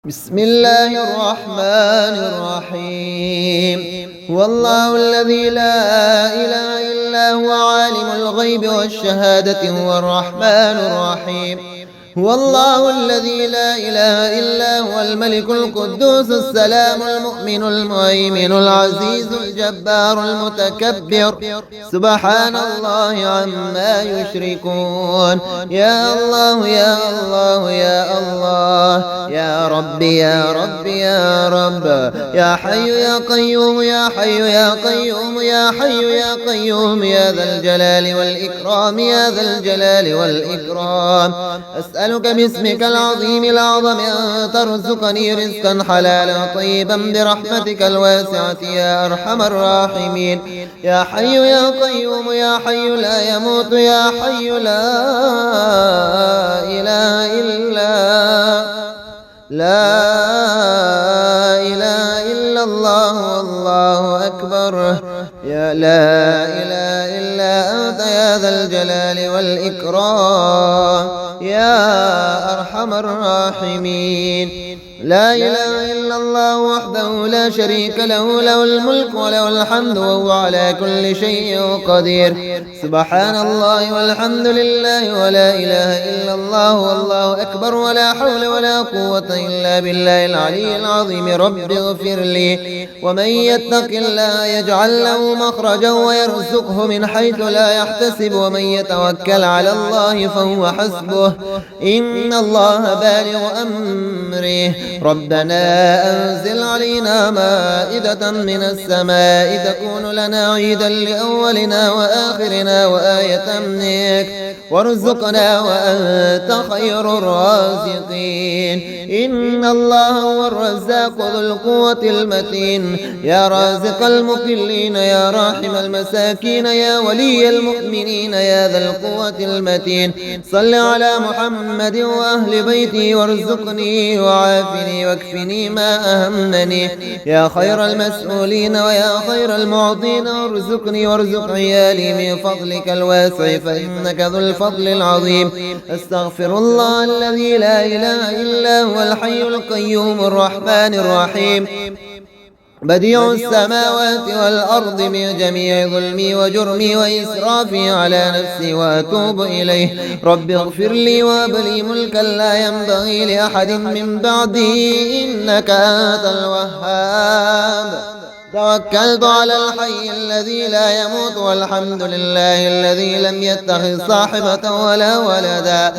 بسم الله الرحمن الرحيم. هو الله الذي لا إله إلا هو عالم الغيب والشهادة هو الرحمن الرحيم. هو الله الذي لا إله إلا هو الملك القدوس السلام المؤمن المهيمن العزيز الجبار المتكبر سبحان الله عما يشركون. يا الله يا الله يا الله يا رب يا رب يا رب يا حي يا قيوم يا حي يا قيوم يا حي يا قيوم يا ذا الجلال والإكرام يا ذا الجلال والإكرام. أسألك باسمك العظيم الأعظم أن ترزقني رزقا حلالا طيبا برحمتك الواسعة يا أرحم الراحمين. يا حي يا قيوم يا حي لا يموت يا حي لا إله إلا الله والله أكبر. يا لا إله إلا أنت يا ذا الجلال والإكرام يا أرحم الراحمين. لا إله إلا الله وحده لا شريك له له الملك وله الحمد وهو على كل شيء قدير. سبحان الله والحمد لله ولا إله إلا الله والله أكبر ولا حول ولا قوة إلا بالله العلي العظيم. رب اغفر لي. ومن يتق الله يجعل له مخرجا ويرزقه من حيث لا يحتسب ومن يتوكل على الله فهو حسبه إن الله بالغ أمره. ربنا أنزل علينا مائدة من السماء تكون لنا عيدا لأولنا وآخرنا وآية منك وارزقنا وأنت خير الرازقين. إن الله هو الرزاق ذو القوة المتين. يا رازق المقلين يا راحم المساكين يا ولي المؤمنين يا ذا القوة المتين. صل على محمد وأهل بيته وارزقني وعافني واكفني ما أهمني يا خير المسؤولين ويا خير المعطين. وارزقني وارزق عيالي من فضلك الواسع فإنك ذو الفضل العظيم. أستغفر الله الذي لا إله إلا هو الحي القيوم الرحمن الرحيم بديع السماوات والأرض من جميع ظلمي وجرمي وإسرافي على نفسي وأتوب إليه. رب اغفر لي وهب لي ملكا لا ينبغي لأحد من بعدي إنك أنت الوهاب. توكلت على الحي الذي لا يموت والحمد لله الذي لم يتخذ صاحبة ولا ولدا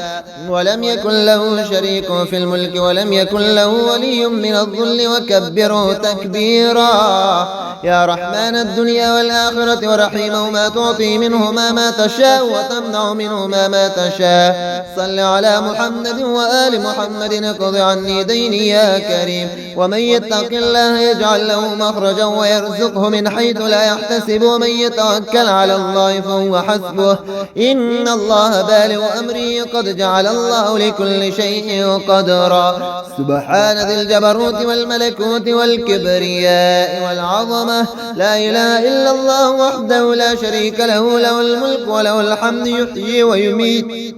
ولم يكن له شريك في الملك ولم يكن له ولي من الذل وكبره تكبيرا. يا رحمن الدنيا والآخرة ورحيمهما تعطي منهما ما تشاء وتمنع منهما ما تشاء. صل على محمد وآل محمد اقض عني ديني يا كريم. ومن يتق الله يجعل له مخرجا ويرزقه من حيث لا يحتسب ومن يتوكل على الله فهو حسبه إن الله بالغ أمره قد جعل الله لكل شيء قدرا. سبحان ذي الجبروت والملكوت والكبرياء والعظمة. لا إله إلا الله وحده لا شريك له له الملك وله الحمد يحيي ويميت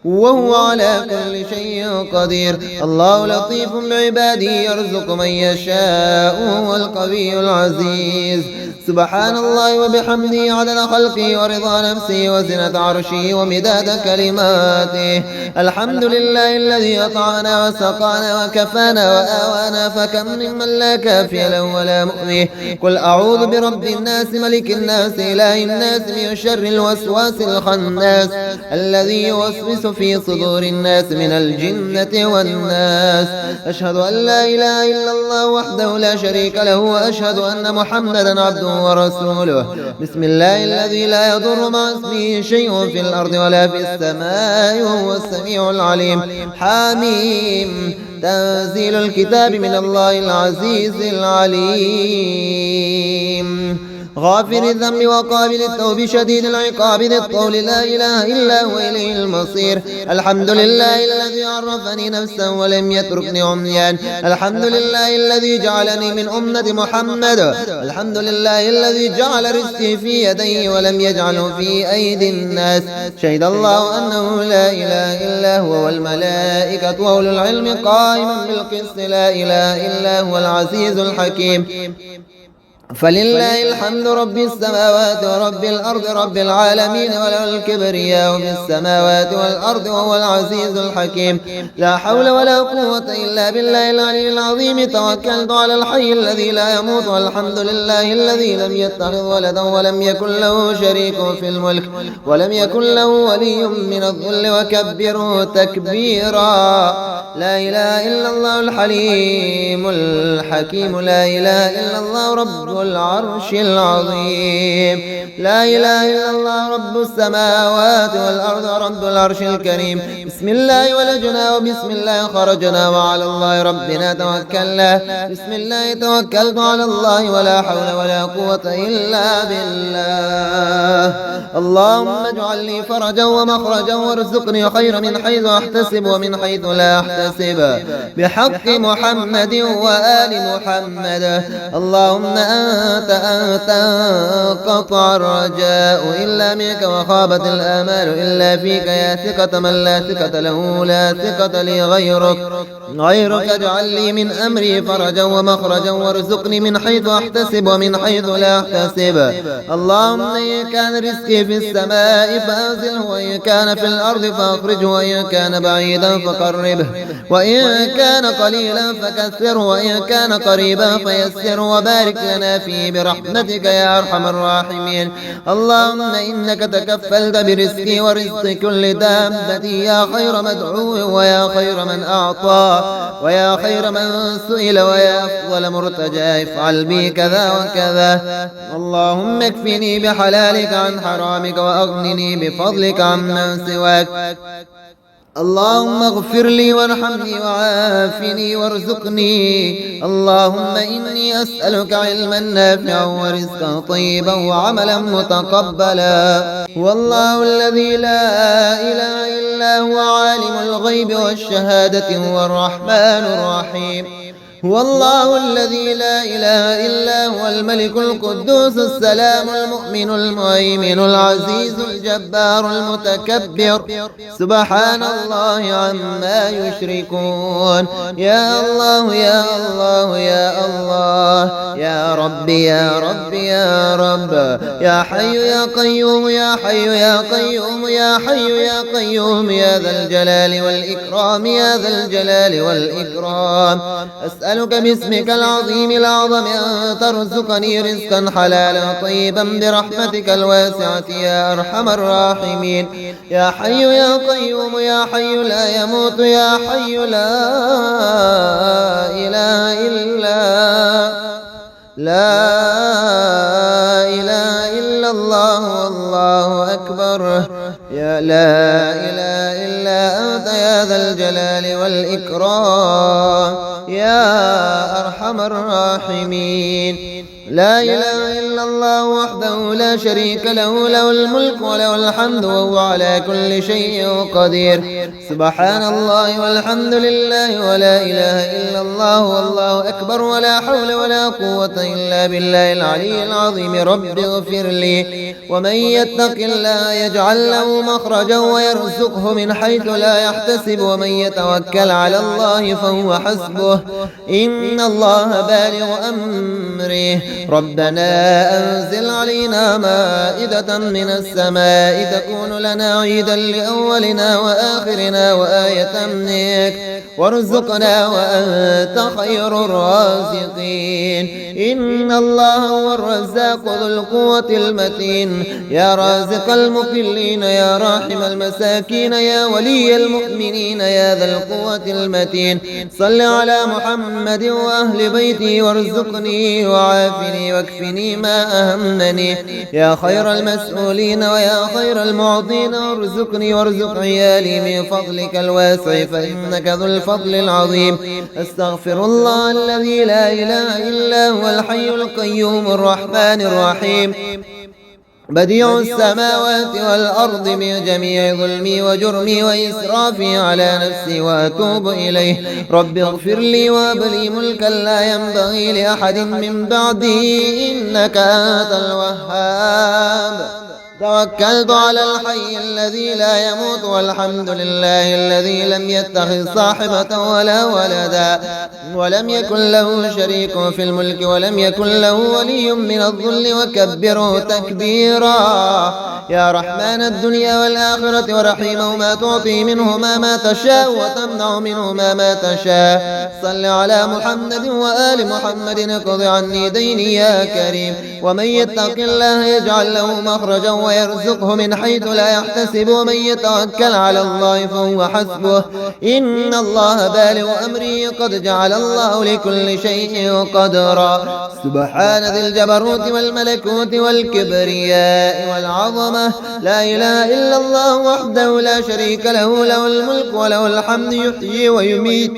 وهو على كل شيء قدير. الله لطيف بعباده يرزق من يشاء وهو القوي العزيز. سبحان الله وبحمده عدد خلقه ورضا نفسه وزنة عرشه ومداد كلماته. الحمد لله الذي أطعنا وسقانا وكفانا وآوانا فكم ممن لا كافي له ولا مؤويه. قل أعوذ برب الناس ملك الناس إله الناس من شر الوسواس الخناس الذي يوسوس في صدور الناس من الجنة والناس. أشهد أن لا إله إلا الله وحده لا شريك له وأشهد أن محمدا عبده ورسوله. بسم الله الذي لا يضر مع اسمه شيء في الأرض ولا في السماء وهو السميع العليم. حميم. تنزيل الكتاب من الله العزيز العليم. غافر الذنب وقابل التوب شديد العقاب ذي الطول لا إله إلا هو إليه المصير. الحمد لله الذي عرفني نفسا ولم يتركني عميان. الحمد لله الذي جعلني من أمة محمد. الحمد لله الذي جعل رزقي في يديه ولم يجعله في أيدي الناس. شهد الله أنه لا إله إلا هو والملائكة وأولو العلم قائما بالقسط لا إله إلا هو العزيز الحكيم. فلله الحمد رب السماوات ورب الأرض رب العالمين وله الكبرياء في السماوات والأرض وهو العزيز الحكيم. لا حول ولا قوة إلا بالله العلي العظيم. توكلت على الحي الذي لا يموت. والحمد لله الذي لم يتخذ ولدا ولم يكن له شريك في الملك ولم يكن له ولي من الذل وكبره تكبيرا. لا إله إلا الله الحليم الحكيم. لا إله إلا الله رب العرش العظيم. لا إله إلا الله رب السماوات والأرض رب العرش الكريم. بسم الله ولجنا وبسم الله خرجنا وعلى الله ربنا توكلنا. بسم الله توكلت على الله ولا حول ولا قوة إلا بالله. اللهم اجعل لي فرجا ومخرجا وارزقني خير من حيث أحتسب ومن حيث لا أحتسب بحق محمد وآل محمد. اللهم أنت انقطع الرجاء إلا منك وخابت الآمال إلا فيك يا ثقة من لا ثقة له لا ثقة لي غيرك اجعل لي من أمري فرجا ومخرجا وارزقني من حيث أحتسب ومن حيث لا أحتسب. اللهم إن كان رزقي في السماء فأنزله وإن كان في الأرض فأخرجه وإن كان بعيدا فقربه وإن كان قليلا فكثره وإن كان قريبا فيسره وبارك لنا فيه برحمتك يا أرحم الراحمين. اللهم إنك تكفلت برزقي ورزق كل دابة يا خير مدعو ويا خير من أعطى ويا خير من سئل ويا أفضل مرتجى افعل بي كذا وكذا. اللهم اكفني بحلالك عن حرامك وأغنني بفضلك عمن سواك. اللهم اغفر لي وارحمني وعافني وارزقني. اللهم إني أسألك علما نافعا ورزقا طيبا وعملا متقبلا. والله الذي لا إله إلا هو عالم الغيب والشهادة هو الرحمن الرحيم. هو الله الذي لا إله إلا هو الملك القدوس السلام المؤمن المهيمن العزيز الجبار المتكبر. سبحان الله عما يشركون. يا الله يا الله يا الله يا رب يا رب يا رب يا حي يا قيوم يا حي يا قيوم يا حي يا قيوم يا ذا الجلال والإكرام يا ذا الجلال والإكرام. أسألك باسمك العظيم الأعظم أن ترزقني رزقا حلالا طيبا برحمتك الواسعة يا أرحم الراحمين. يا حي يا قيوم يا حي لا يموت يا حي لا إله إلا الله والله أكبر. يا لا إله إلا أنت يا ذا الجلال والإكرام يا أرحم الراحمين. لا إله إلا الله وحده لا شريك له له الملك وله الحمد وهو على كل شيء قدير. سبحان الله والحمد لله ولا إله إلا الله والله أكبر ولا حول ولا قوة إلا بالله العلي العظيم. رب اغفر لي. ومن يتق الله يجعل له مخرجا ويرزقه من حيث لا يحتسب ومن يتوكل على الله فهو حسبه إن الله بالغ أمره. ربنا أنزل علينا مائدة من السماء تكون لنا عيدا لأولنا وآخرنا وآية منك وارزقنا وأنت خير الرازقين. إن الله هو الرزاق ذو القوة المتين. يا رازق المقلين يا راحم المساكين يا ولي المؤمنين يا ذا القوة المتين. صل على محمد وأهل بيته وارزقني وعافني واكفني ما أهمني يا خير المسؤولين ويا خير المعطين. وارزقني وارزق عيالي من فضلك الواسع فإنك ذو الفضل الفضل العظيم. أستغفر الله الذي لا إله إلا هو الحي القيوم الرحمن الرحيم بديع السماوات والأرض من جميع ظلمي وجرمي وإسرافي على نفسي وأتوب إليه. رب اغفر لي وهب لي ملكا لا ينبغي لأحد من بعدي إنك أنت الوهاب. توكلت على الحي الذي لا يموت والحمد لله الذي لم يتخذ صاحبة ولا ولدا ولم يكن له شريك في الملك ولم يكن له ولي من الذل وكبره تكبيرا. يا رحمن الدنيا والآخرة ورحيمهما تعطي منهما ما تشاء وتمنع منهما ما تشاء. صل على محمد وآل محمد اقض عني ديني يا كريم. ومن يتق الله يجعل له مخرجا ويرزقه من حيث لا يحتسب ومن يتوكل على الله فهو حسبه إن الله بالغ أمره قد جعل الله لكل شيء قدرا. سبحان ذي الجبروت والملكوت والكبرياء والعظمة لا إله إلا الله وحده لا شريك له له الملك وله الحمد يحيي ويميت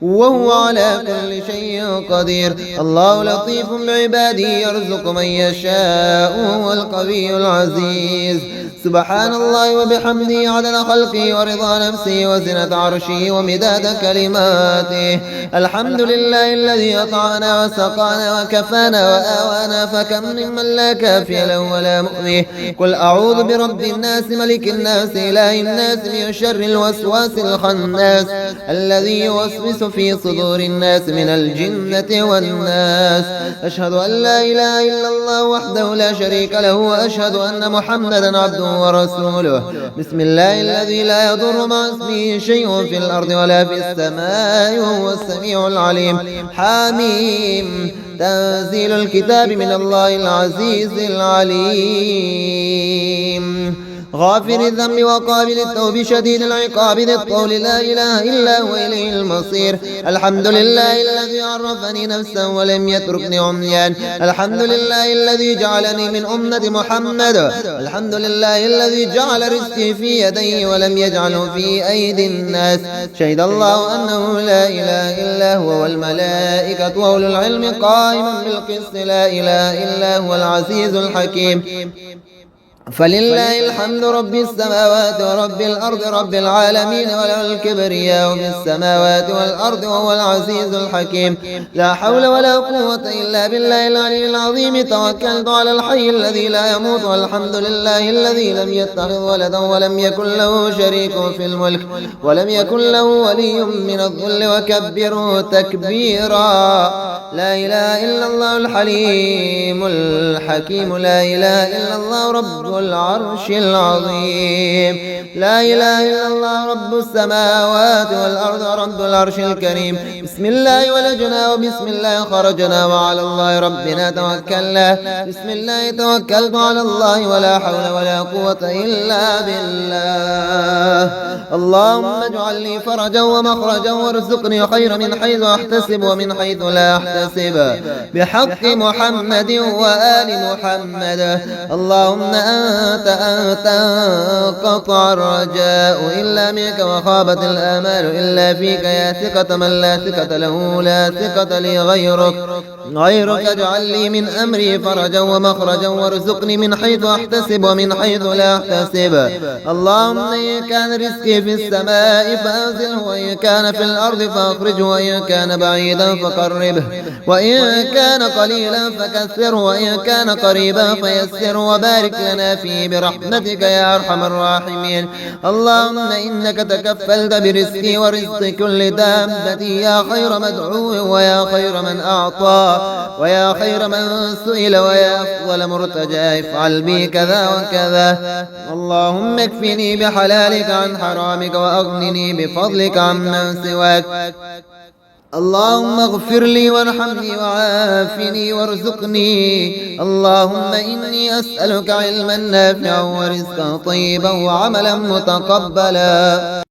وهو على كل شيء قدير. الله لطيف بعباده يرزق من يشاء وهو القوي العزيز. سبحان الله وبحمده عدد خلقه ورضا نفسه وزنة عرشه ومداد كلماته. الحمد لله الذي أطعمنا وسقانا وكفانا وآوانا فكم ممن لا كافي له ولا مؤويه. قل أعوذ برب الناس ملك الناس إله الناس من شر الوسواس الخناس الذي يوسوس في صدور الناس من الجنة والناس. أشهد أن لا إله إلا الله وحده لا شريك له وأشهد أن محمدا عبده ورسوله. بسم الله الذي لا يضر مع اسمه شيء في الأرض ولا في السماء وهو السميع العليم. حميم تنزيل الكتاب من الله العزيز العليم. غافر الذنب وقابل التوب شديد العقاب ذي الطول لا إله إلا هو إليه المصير. الحمد لله الذي عرفني نفسا ولم يتركني عميان. الحمد لله الذي جعلني من أمة محمد. الحمد لله الذي جعل رزقي في يديه ولم يجعله في أيدي الناس. شهد الله أنه لا إله إلا هو والملائكة وأولو العلم قائما بالقسط لا إله إلا هو العزيز الحكيم. فلله الحمد رب السماوات ورب الأرض رب العالمين وله الكبرياء في السماوات والأرض وهو العزيز الحكيم. لا حول ولا قوة إلا بالله العلي العظيم. توكلت على الحي الذي لا يموت والحمد لله الذي لم يتخذ ولدا ولم يكن له شريك في الملك ولم يكن له ولي من الذل وكبره تكبيرا. لا إله إلا الله الحليم الحكيم. لا إله إلا الله رب العرش العظيم. لا إله إلا الله رب السماوات والأرض رب العرش الكريم. بسم الله ولجنا وبسم الله خرجنا وعلى الله ربنا توكلنا. بسم الله توكلت على الله ولا حول ولا قوة إلا بالله. اللهم اجعل لي فرجا ومخرجا وارزقني خير من حيث أحتسب ومن حيث لا أحتسب بحق محمد وآل محمد. اللهم أنت انقطع الرجاء إلا منك وخابت الآمال إلا فيك. يا ثقة من لا ثقة له لا ثقة لي غيرك اجعل لي من أمري فرجا ومخرجا وارزقني من حيث أحتسب ومن حيث لا أحتسب. اللهم إن كان رزقي في السماء فأنزله وإن كان في الأرض فأخرجه وإن كان بعيدا فقربه وإن كان قليلا فكثره وإن كان قريبا فيسره وبارك لنا فيه برحمتك يا أرحم الراحمين. اللهم إنك تكفلت برزقي ورزق كل دابة يا خير مدعو ويا خير من أعطى ويا خير من سئل ويا أفضل مرتجى. افعل بي كذا وكذا. اللهم اكفني بحلالك عن حرامك وأغنني بفضلك عمن سواك. اللهم اغفر لي وارحمني وعافني وارزقني. اللهم إني أسألك علما نافعا ورزقا طيبا وعملا متقبلا.